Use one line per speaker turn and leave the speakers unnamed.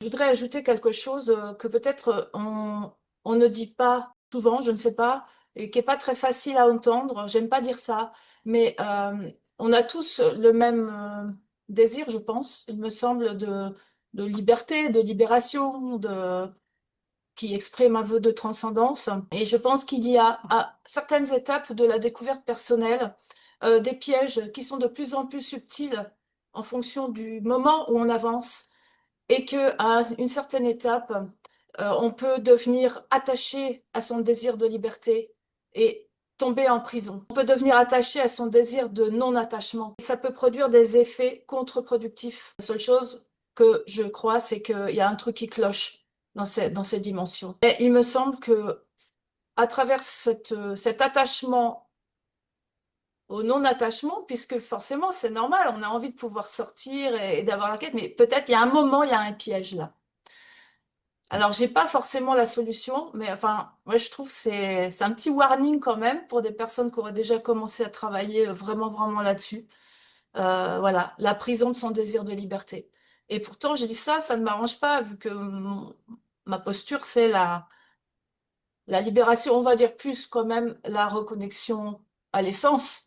Je voudrais ajouter quelque chose que peut-être on ne dit pas souvent, je ne sais pas, et qui n'est pas très facile à entendre. J'aime pas dire ça, mais on a tous le même désir, je pense, il me semble, de liberté, de libération, qui exprime un vœu de transcendance. Et je pense qu'il y a à certaines étapes de la découverte personnelle des pièges qui sont de plus en plus subtils en fonction du moment où on avance et que à une certaine étape, on peut devenir attaché à son désir de liberté et tomber en prison. On peut devenir attaché à son désir de non-attachement. Ça peut produire des effets contre-productifs. La seule chose que je crois, c'est qu'il y a un truc qui cloche dans ces dimensions. Et il me semble que à travers cet attachement au non-attachement, puisque forcément c'est normal, on a envie de pouvoir sortir et d'avoir la quête, mais peut-être il y a un moment, il y a un piège là. Alors, j'ai pas forcément la solution, mais enfin, moi je trouve que c'est un petit warning quand même pour des personnes qui auraient déjà commencé à travailler vraiment là-dessus. Voilà, la prison de son désir de liberté. Et pourtant, j'ai dit ça, ça ne m'arrange pas vu que ma posture c'est la libération, on va dire plus quand même la reconnexion à l'essence.